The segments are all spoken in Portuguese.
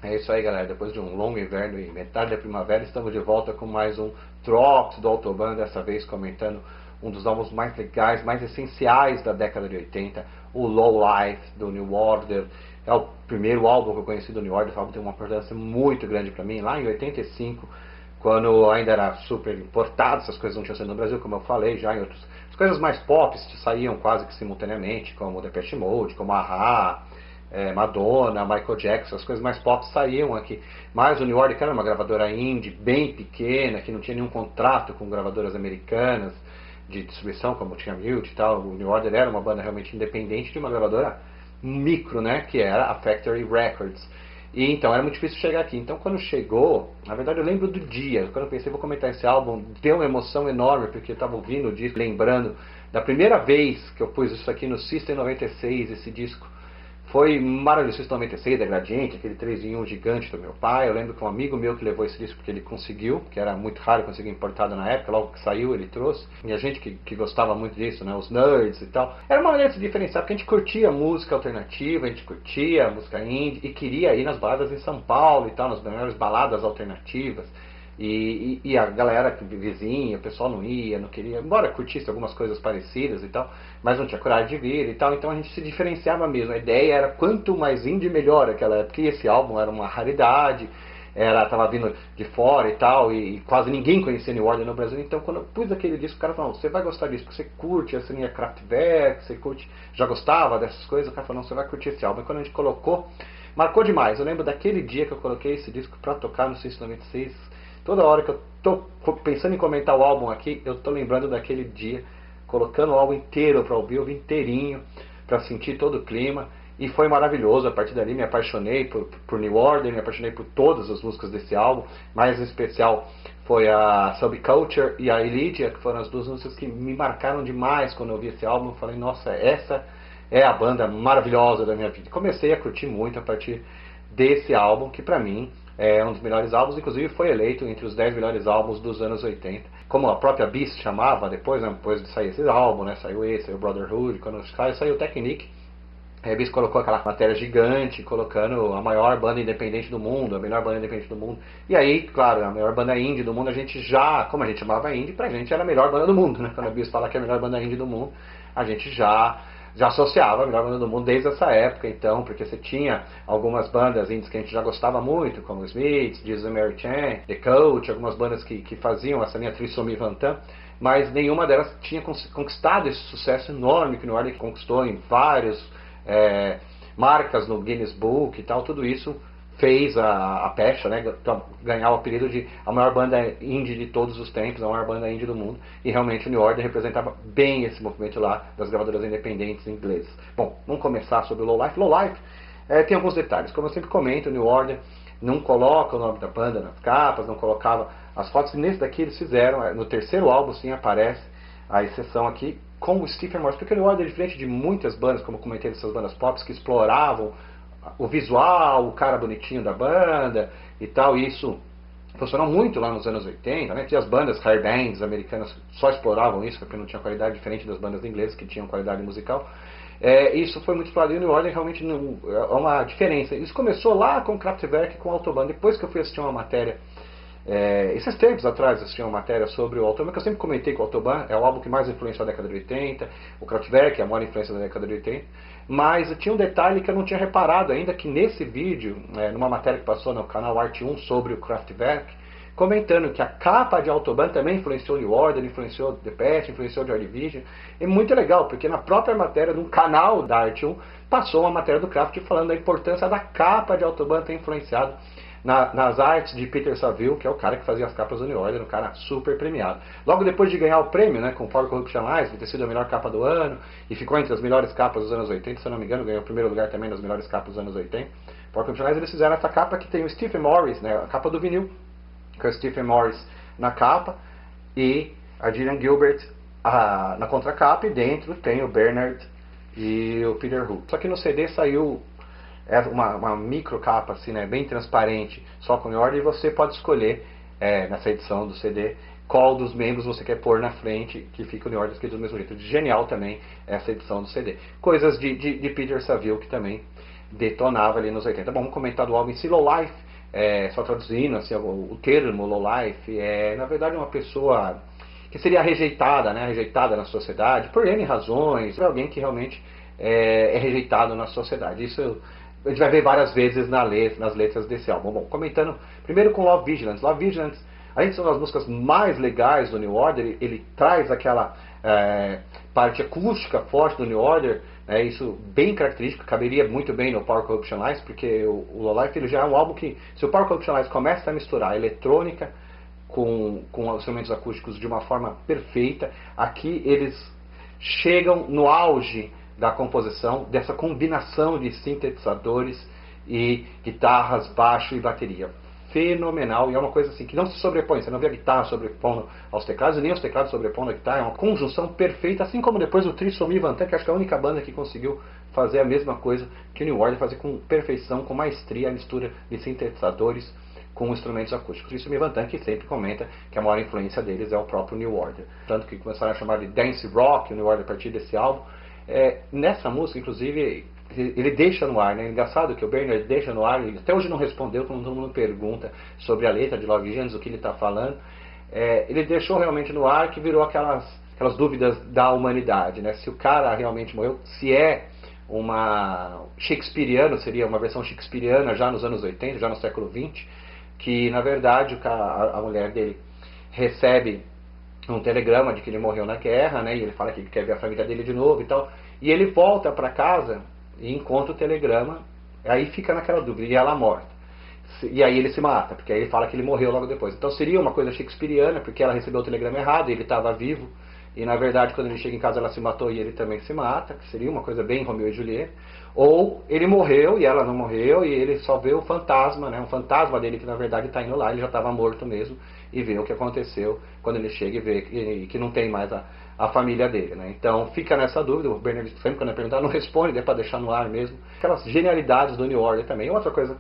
É isso aí, galera. Depois de um longo inverno e metade da primavera, estamos de volta com mais um Drops do Autobahn, dessa vez comentando um dos álbuns mais legais, mais essenciais da década de 80, o Low Life, do New Order. É o primeiro álbum que eu conheci do New Order, o álbum tem uma importância muito grande para mim, lá em 85, quando ainda era super importado, essas coisas não tinham saído no Brasil, como eu falei, já em outros... As coisas mais pop saíam quase que simultaneamente, como Depeche Mode, como A-Ha, Madonna, Michael Jackson, as coisas mais pop saíam aqui. Mas o New Order, que era uma gravadora indie bem pequena, que não tinha nenhum contrato com gravadoras americanas de distribuição, como tinha Mute e tal, o New Order era uma banda realmente independente de uma gravadora micro, né, que era a Factory Records. E então era muito difícil chegar aqui. Então quando chegou, na verdade eu lembro do dia, quando eu pensei vou comentar esse álbum, deu uma emoção enorme, porque eu estava ouvindo o disco, lembrando da primeira vez que eu pus isso aqui no System 96, esse disco. Foi maravilhoso, System 96 da Gradiente, aquele 3 em 1 gigante do meu pai. Eu lembro que um amigo meu que levou esse disco porque ele conseguiu, que era muito raro conseguir importado na época, logo que saiu ele trouxe. E a gente que gostava muito disso, né, os nerds e tal. Era uma maneira de se diferenciar, porque a gente curtia música alternativa, a gente curtia música indie e queria ir nas baladas em São Paulo e tal, nas melhores baladas alternativas. E a galera vizinha, o pessoal não ia, não queria, embora curtisse algumas coisas parecidas e tal, mas não tinha coragem de vir e tal, então a gente se diferenciava mesmo. A ideia era quanto mais indie melhor naquela época, e esse álbum era uma raridade, tava vindo de fora e tal, e quase ninguém conhecia New Order no Brasil. Então quando eu pus aquele disco, o cara falou, você vai gostar disso, porque você curte essa linha Kraftwerk, você curte, já gostava dessas coisas. O cara falou, não, você vai curtir esse álbum. E quando a gente colocou, marcou demais. Eu lembro daquele dia que eu coloquei esse disco pra tocar no System 96. Toda hora que eu tô pensando em comentar o álbum aqui, eu tô lembrando daquele dia, colocando o álbum inteiro para ouvir, ouvi inteirinho, para sentir todo o clima. E foi maravilhoso. A partir dali me apaixonei por New Order, me apaixonei por todas as músicas desse álbum. Mais em especial foi a Subculture e a Elydia, que foram as duas músicas que me marcaram demais quando eu ouvi esse álbum. Eu falei, nossa, essa é a banda maravilhosa da minha vida. Comecei a curtir muito a partir desse álbum, que pra mim é um dos melhores álbuns, inclusive foi eleito entre os 10 melhores álbuns dos anos 80. Como a própria Beast chamava depois, né, depois de sair esse álbum, né, saiu esse, saiu Brotherhood, quando saiu o Technique, a Beast colocou aquela matéria gigante, colocando a maior banda independente do mundo, a melhor banda independente do mundo. E aí, claro, a melhor banda indie do mundo, a gente já, como a gente chamava indie, pra gente era a melhor banda do mundo, né? Quando a Beast fala que é a melhor banda indie do mundo, a gente já associava a melhor banda do mundo desde essa época, então, porque você tinha algumas bandas indies que a gente já gostava muito, como Smiths, Jesus Mary Chain, The Coach, algumas bandas que faziam essa linha Trisomie Vantan, mas nenhuma delas tinha conquistado esse sucesso enorme que o New Order conquistou em vários marcas no Guinness Book e tal. Tudo isso fez a pecha, né, ganhar o apelido de a maior banda indie de todos os tempos, a maior banda indie do mundo, e realmente o New Order representava bem esse movimento lá das gravadoras independentes inglesas. Bom, vamos começar sobre o Low Life. Low Life tem alguns detalhes, como eu sempre comento, o New Order não coloca o nome da banda nas capas, não colocava as fotos, e nesse daqui eles fizeram, no terceiro álbum sim aparece a exceção aqui, com o Stephen Morris, porque o New Order, diferente de muitas bandas, como eu comentei, dessas bandas pop, que exploravam o visual, o cara bonitinho da banda e tal, e isso funcionou muito lá nos anos 80, né? Tinha as bandas hair bands americanas só exploravam isso, porque não tinha qualidade, diferente das bandas inglesas que tinham qualidade musical. Isso foi muito explorado, e o New Order realmente não, é uma diferença. Isso começou lá com o Kraftwerk e com o Autobahn. Depois que eu fui assistir uma matéria, esses tempos atrás eu assisti uma matéria sobre o Autobahn, que eu sempre comentei que o Autobahn é o álbum que mais influenciou a década de 80, o Kraftwerk é a maior influência da década de 80, mas tinha um detalhe que eu não tinha reparado ainda, que nesse vídeo, numa matéria que passou no canal Arte 1 sobre o Kraftwerk, comentando que a capa de Autobahn também influenciou New Order, influenciou Depeche, influenciou Joy Division. É muito legal, porque na própria matéria do canal da Arte 1 passou uma matéria do Kraft falando da importância da capa de Autobahn ter influenciado nas artes de Peter Saville, que é o cara que fazia as capas do New Order, um cara super premiado. Logo depois de ganhar o prêmio, né, com Power Corruption Lies, de ter sido a melhor capa do ano, e ficou entre as melhores capas dos anos 80, se eu não me engano, ganhou o primeiro lugar também nas melhores capas dos anos 80. Power Corruption Lies, eles fizeram essa capa que tem o Stephen Morris, né, a capa do vinil, com o Stephen Morris na capa, e a Gillian Gilbert na contracapa, e dentro tem o Bernard e o Peter Hook. Só que no CD saiu uma micro capa assim, né, bem transparente, só com ordem, e você pode escolher nessa edição do CD qual dos membros você quer pôr na frente, que fica o New Order escrito do mesmo jeito. Genial também essa edição do CD. Coisas de Peter Saville, que também detonava ali nos 80. Bom, vamos comentar do álbum em si. Low Life, só traduzindo assim, o termo Low Life, é na verdade uma pessoa que seria rejeitada, né, rejeitada na sociedade, por N razões, por alguém que realmente é rejeitado na sociedade. Isso a gente vai ver várias vezes nas letras desse álbum. Bom, comentando primeiro com Love Vigilance. Love Vigilance, além de ser uma das músicas mais legais do New Order, ele traz aquela parte acústica forte do New Order, isso bem característico, caberia muito bem no Power Corruption Lies, porque o Low Life ele já é um álbum que, se o Power Corruption Lies começa a misturar eletrônica com instrumentos acústicos de uma forma perfeita, aqui eles chegam no auge da composição, dessa combinação de sintetizadores e guitarras, baixo e bateria. Fenomenal, e é uma coisa assim que não se sobrepõe, você não vê a guitarra sobrepondo aos teclados e nem os teclados sobrepondo a guitarra, é uma conjunção perfeita, assim como depois o Trisomy Van Tan, que acho que é a única banda que conseguiu fazer a mesma coisa que o New Order, fazer com perfeição, com maestria a mistura de sintetizadores com instrumentos acústicos. Isso me Van Tan, que sempre comenta que a maior influência deles é o próprio New Order. Tanto que começaram a chamar de Dance Rock, o New Order, a partir desse álbum. Nessa música, inclusive, ele deixa no ar, né? É engraçado que o Bernard deixa no ar, ele até hoje não respondeu, quando todo mundo pergunta sobre a letra de Love Vigilance, o que ele está falando. Ele deixou realmente no ar, que virou aquelas dúvidas da humanidade, né? Se o cara realmente morreu, se é uma shakespeariana, seria uma versão shakespeariana já nos anos 80, já no século 20, que na verdade a mulher dele recebe um telegrama de que ele morreu na guerra, né, e ele fala que quer ver a família dele de novo e tal, e ele volta para casa e encontra o telegrama, aí fica naquela dúvida, e ela morta. E aí ele se mata, porque aí ele fala que ele morreu logo depois. Então seria uma coisa shakespeariana, porque ela recebeu o telegrama errado, e ele estava vivo, e na verdade quando ele chega em casa ela se matou e ele também se mata, que seria uma coisa bem Romeu e Julieta. Ou ele morreu e ela não morreu, e ele só vê o fantasma, né, um fantasma dele que na verdade está indo lá, ele já estava morto mesmo, e vê o que aconteceu quando ele chega e vê que não tem mais a família dele, né? Então fica nessa dúvida, o Bernard sempre quando é perguntado não responde, é para deixar no ar mesmo. Aquelas genialidades do New Order também. Outra coisa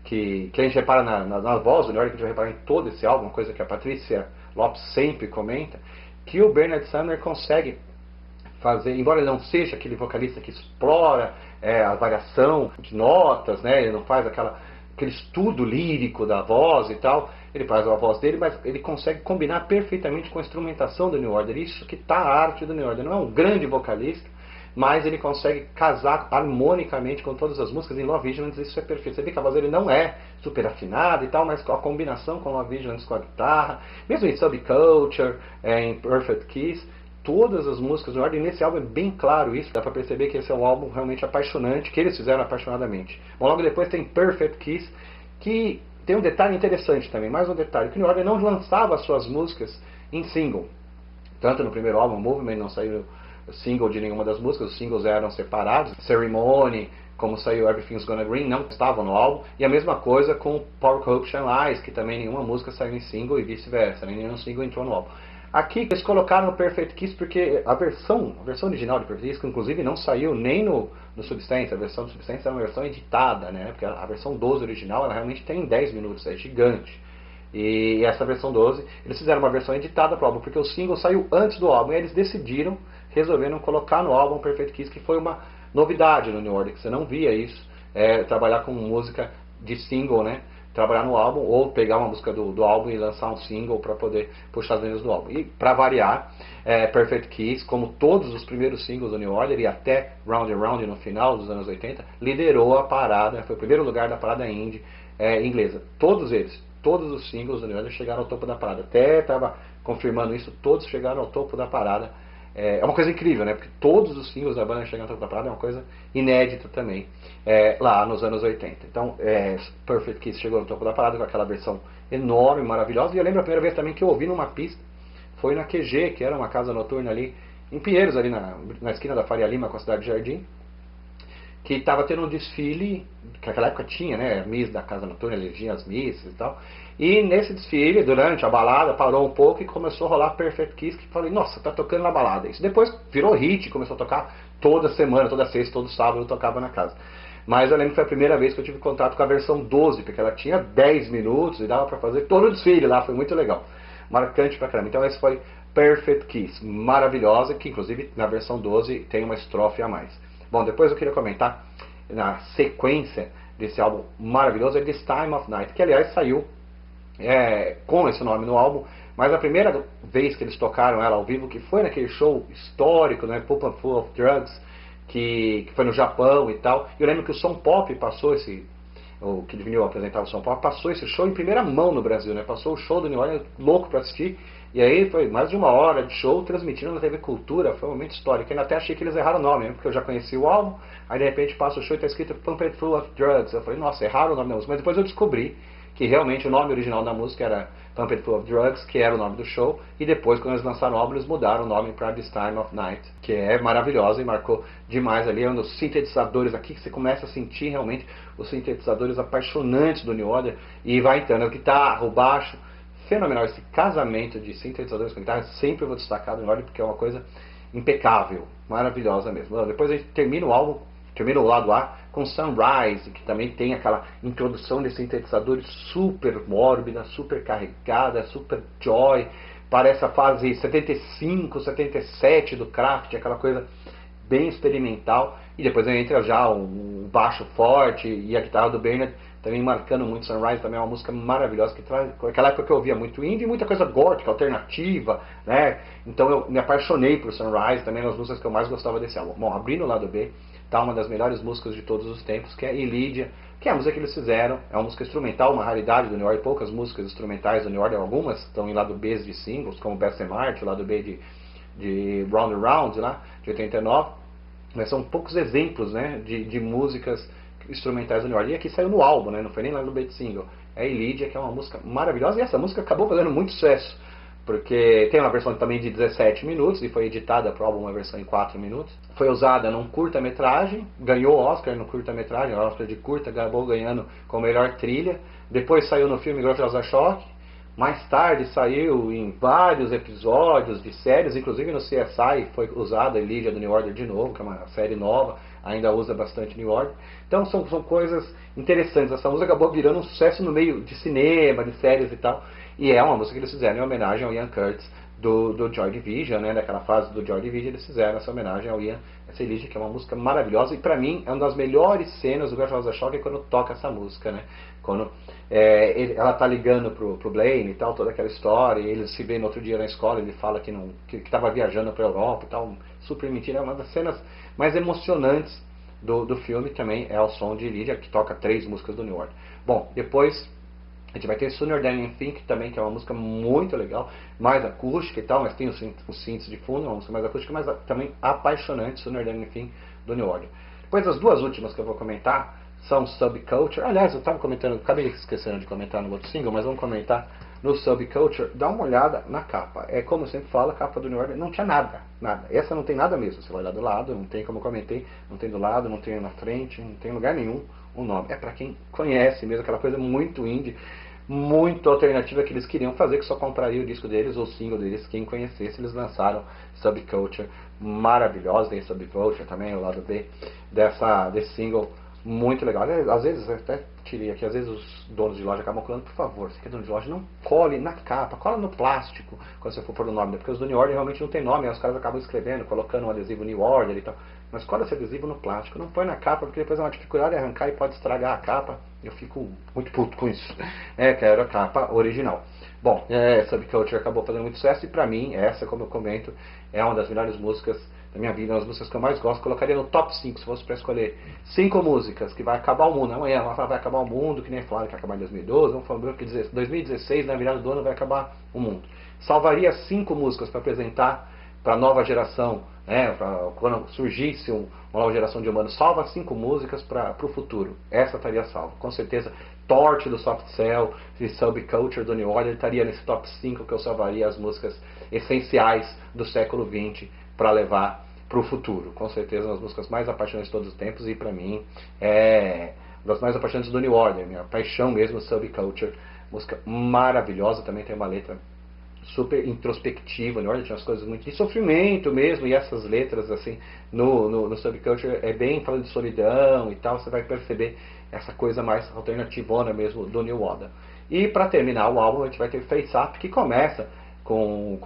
que a gente repara na voz do New Order, que a gente repara em todo esse álbum, uma coisa que a Patrícia Lopes sempre comenta, que o Bernard Sumner consegue fazer, embora ele não seja aquele vocalista que explora a variação de notas, né, ele não faz aquele estudo lírico da voz e tal, ele faz a voz dele, mas ele consegue combinar perfeitamente com a instrumentação do New Order. Isso que está a arte do New Order. Não é um grande vocalista, mas ele consegue casar harmonicamente com todas as músicas. Em Love Vigilance isso é perfeito. Você vê que a voz dele não é super afinada e tal, mas a combinação com Love Vigilance com a guitarra, mesmo em Subculture, em Perfect Kiss, todas as músicas do New Order, nesse álbum é bem claro isso, dá pra perceber que esse é um álbum realmente apaixonante, que eles fizeram apaixonadamente. Bom, logo depois tem Perfect Kiss, que tem um detalhe interessante também, mais um detalhe, que o New Order não lançava as suas músicas em single. Tanto no primeiro álbum, Movement, não saiu single de nenhuma das músicas, os singles eram separados. Ceremony, como saiu Everything's Gonna Green, não estavam no álbum. E a mesma coisa com Power Corruption Lies, que também nenhuma música saiu em single e vice-versa, nenhum single entrou no álbum. Aqui eles colocaram o Perfect Kiss porque a versão original de Perfect Kiss, que inclusive não saiu nem no Substance, a versão do Substance é uma versão editada, né? Porque a versão 12 original ela realmente tem 10 minutos, é gigante. E essa versão 12, eles fizeram uma versão editada para o álbum, porque o single saiu antes do álbum, e eles resolveram colocar no álbum Perfect Kiss, que foi uma novidade no New Order, que você não via isso, trabalhar com música de single, né? Trabalhar no álbum, ou pegar uma música do álbum e lançar um single para poder puxar as vendas do álbum. E para variar, Perfect Kiss, como todos os primeiros singles do New Order e até Round and Round no final dos anos 80, liderou a parada, foi o primeiro lugar da parada indie inglesa. Todos eles, todos os singles do New Order chegaram ao topo da parada. Até estava confirmando isso, todos chegaram ao topo da parada. É uma coisa incrível, né? Porque todos os singles da banda chegando ao topo da parada é uma coisa inédita também, lá nos anos 80. Então, Perfect Kiss chegou no topo da parada com aquela versão enorme, maravilhosa. E eu lembro a primeira vez também que eu ouvi numa pista, foi na QG, que era uma casa noturna ali em Pinheiros, ali na esquina da Faria Lima com a Cidade de Jardim, que estava tendo um desfile, que naquela época tinha, né, Miss da Casa Noturna, elegia as missas e tal, e nesse desfile, durante a balada, parou um pouco e começou a rolar Perfect Kiss, que falei, nossa, tá tocando na balada. Isso depois virou hit, começou a tocar toda semana, toda sexta, todo sábado eu tocava na casa. Mas eu lembro que foi a primeira vez que eu tive contato com a versão 12, porque ela tinha 10 minutos e dava pra fazer todo o desfile lá, foi muito legal. Marcante pra caramba. Então esse foi Perfect Kiss, maravilhosa, que inclusive na versão 12 tem uma estrofe a mais. Bom, depois eu queria comentar na sequência desse álbum maravilhoso é This Time of Night, que aliás saiu com esse nome no álbum, mas a primeira vez que eles tocaram ela ao vivo, que foi naquele show histórico, né, Pump and Full of Drugs, que foi no Japão e tal. Eu lembro que o Som Pop passou o que vinha apresentar o Som Pop, passou esse show em primeira mão no Brasil, né? Passou o show do New Order, louco pra assistir, e aí foi mais de 1 hora de show transmitindo na TV Cultura. Foi um momento histórico. Eu até achei que eles erraram o nome, né? Porque eu já conheci o álbum, aí de repente passa o show e tá escrito Pump and Full of Drugs. Eu falei, nossa, erraram o nome da música, mas depois eu descobri que realmente o nome original da música era Pump and Full of Drugs, que era o nome do show, e depois, quando eles lançaram o álbum, eles mudaram o nome para This Time of Night, que é maravilhosa e marcou demais ali. É um dos sintetizadores aqui que você começa a sentir realmente os sintetizadores apaixonantes do New Order, e vai entrando a guitarra, o baixo, fenomenal. Esse casamento de sintetizadores com guitarra sempre vou destacar do New Order, porque é uma coisa impecável, maravilhosa mesmo. Depois a gente termina o álbum, termina o lado A com Sunrise, que também tem aquela introdução de sintetizadores super mórbida, super carregada, super joy. Parece a fase 75, 77 do Kraft, aquela coisa bem experimental. E depois entra já um baixo forte e a guitarra do Bernard também marcando muito. Sunrise também é uma música maravilhosa, que traz aquela época que eu ouvia muito indie e muita coisa gótica, alternativa, né? Então eu me apaixonei por Sunrise, também nas músicas que eu mais gostava desse álbum. Bom, abrindo o lado B, tá uma das melhores músicas de todos os tempos, que é Elydia, que é a música que eles fizeram. É uma música instrumental, uma raridade do New Order. Poucas músicas instrumentais do New Order, algumas estão em lado B de singles, como Best and Art, lado B de Round and Round, lá, de 89. Mas são poucos exemplos, né, de músicas instrumentais do New Order. E aqui saiu no álbum, né, não foi nem lá no B de single. É Elydia, que é uma música maravilhosa, e essa música acabou fazendo muito sucesso, porque tem uma versão também de 17 minutos, e foi editada para o álbum uma versão em 4 minutos. Foi usada num curta-metragem, ganhou o Oscar no curta-metragem, o Oscar de curta, acabou ganhando com a melhor trilha. Depois saiu no filme Grotesque Shock. Mais tarde saiu em vários episódios de séries, inclusive no CSI foi usada a Elydia do New Order de novo, que é uma série nova, ainda usa bastante New Order. Então são coisas interessantes. Essa música acabou virando um sucesso no meio de cinema, de séries e tal. E é uma música que eles fizeram em homenagem ao Ian Curtis do Joy Division, né? Daquela fase do Joy Division, eles fizeram essa homenagem ao Ian, essa Elydia, que é uma música maravilhosa. E pra mim é uma das melhores cenas do Guns N' Shock, é quando toca essa música, né? Quando ela tá ligando pro Blaine e tal, toda aquela história, e ele se vê no outro dia na escola, ele fala que tava viajando pra Europa e tal, super mentira. É uma das cenas mais emocionantes do filme também, é o som de Elydia, que toca 3 músicas do New Order. Bom, depois a gente vai ter Sooner Than You Think também, que é uma música muito legal, mais acústica e tal, mas tem os synths de fundo, uma música mais acústica, mas também apaixonante, Sooner Than You Think, do New Order. Depois as duas últimas que eu vou comentar são Subculture. Aliás, eu estava comentando, acabei esquecendo de comentar no outro single, mas vamos comentar no Subculture. Dá uma olhada na capa. É como eu sempre falo, a capa do New Order não tinha nada, nada. Essa não tem nada mesmo. Você vai olhar do lado, não tem, como eu comentei, não tem do lado, não tem na frente, não tem lugar nenhum o nome. É para quem conhece mesmo, aquela coisa muito indie, muito alternativa que eles queriam fazer, que só compraria o disco deles ou o single deles, quem conhecesse. Eles lançaram Subculture, maravilhosa. Tem Subculture também, o lado B desse single, muito legal. Às vezes, eu até tirei aqui, às vezes os donos de loja acabam falando, por favor, você que é dono de loja, não cole na capa, cola no plástico quando você for pôr o nome, porque os do New Order realmente não tem nome, aí os caras acabam escrevendo, colocando um adesivo New Order e tal, mas cola esse adesivo no plástico, não põe na capa, porque depois é uma dificuldade de arrancar e pode estragar a capa. Eu fico muito puto com isso. Quero a capa original. Bom, Subculture acabou fazendo muito sucesso, e pra mim, essa, como eu comento, é uma das melhores músicas da minha vida, uma das músicas que eu mais gosto. Colocaria no top 5, se fosse para escolher 5 músicas que vai acabar o mundo. Amanhã vai acabar o mundo, que nem falaram que vai acabar em 2012, vamos falar que 2016, na virada do ano, vai acabar o mundo. Salvaria 5 músicas para apresentar para a nova geração, né, quando surgisse uma nova geração de humanos. Salva 5 músicas para o futuro. Essa estaria salva, com certeza. Torch do Soft Cell e Subculture do New Order estaria nesse top 5, que eu salvaria as músicas essenciais do século XX para levar para o futuro. Com certeza, uma das músicas mais apaixonantes de todos os tempos, e para mim é uma das mais apaixonantes do New Order, minha paixão mesmo. Subculture, música maravilhosa, também tem uma letra super introspectiva. O New Order tinha umas coisas muito de sofrimento mesmo, e essas letras assim no Subculture é bem falando de solidão e tal. Você vai perceber essa coisa mais alternativona mesmo do New Order. E para terminar o álbum, a gente vai ter Face Up, que começa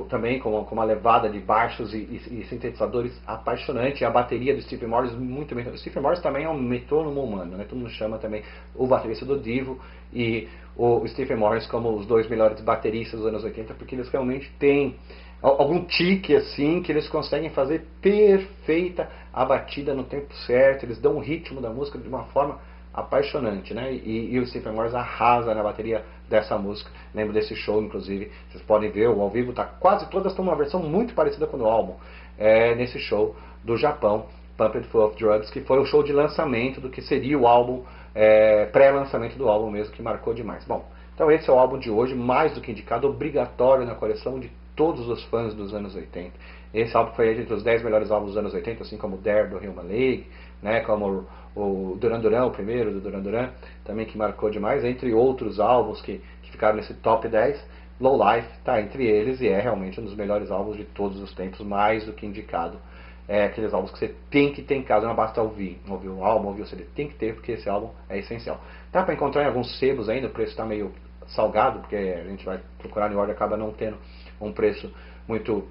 também com uma levada de baixos e sintetizadores apaixonante. A bateria do Steve Morris muito bem. O Steve Morris também é um metrônomo humano, né? Todo mundo chama também o baterista do Divo e o Steve Morris como os dois melhores bateristas dos anos 80, porque eles realmente têm algum tique assim, que eles conseguem fazer perfeita a batida no tempo certo, eles dão o ritmo da música de uma forma apaixonante, né? E o Stephen Morris arrasa na bateria dessa música. Lembro desse show, inclusive, vocês podem ver, o ao vivo tá quase todas estão uma versão muito parecida com o álbum. Nesse show do Japão, Pumped Full of Drugs, que foi o show de lançamento do que seria o álbum, pré-lançamento do álbum mesmo, que marcou demais. Bom, então esse é o álbum de hoje, mais do que indicado, obrigatório na coleção de todos os fãs dos anos 80. Esse álbum foi entre os 10 melhores álbuns dos anos 80, assim como o Dare do Human League, né, como o Duran Duran, o primeiro do Duran Duran, também que marcou demais, entre outros álbuns que ficaram nesse top 10. Low Life está entre eles e é realmente um dos melhores álbuns de todos os tempos, mais do que indicado. Aqueles álbuns que você tem que ter em casa, não basta ouvir o álbum, ouvir o CD, tem que ter, porque esse álbum é essencial. Dá para encontrar em alguns sebos ainda, o preço está meio salgado, porque a gente vai procurar New Order, acaba não tendo um preço muito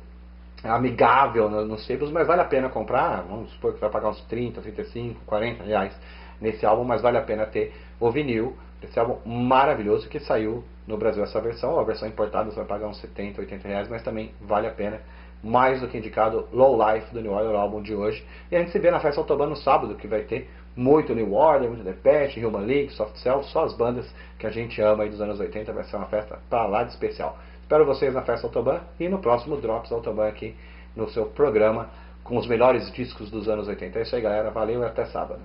amigável nos sebos, mas vale a pena comprar. Vamos supor que vai pagar uns 30, 35, 40 reais nesse álbum, mas vale a pena ter o vinil desse álbum maravilhoso que saiu no Brasil essa versão. A versão importada você vai pagar uns 70, 80 reais, mas também vale a pena, mais do que indicado. Low Life do New Order, o álbum de hoje. E a gente se vê na festa Autobahn no sábado, que vai ter muito New Order, muito Depeche, Human League, Soft Cell, só as bandas que a gente ama aí dos anos 80. Vai ser uma festa pra lá de especial. Espero vocês na festa Autobahn e no próximo Drops Autobahn aqui no seu programa com os melhores discos dos anos 80. É isso aí, galera. Valeu e até sábado.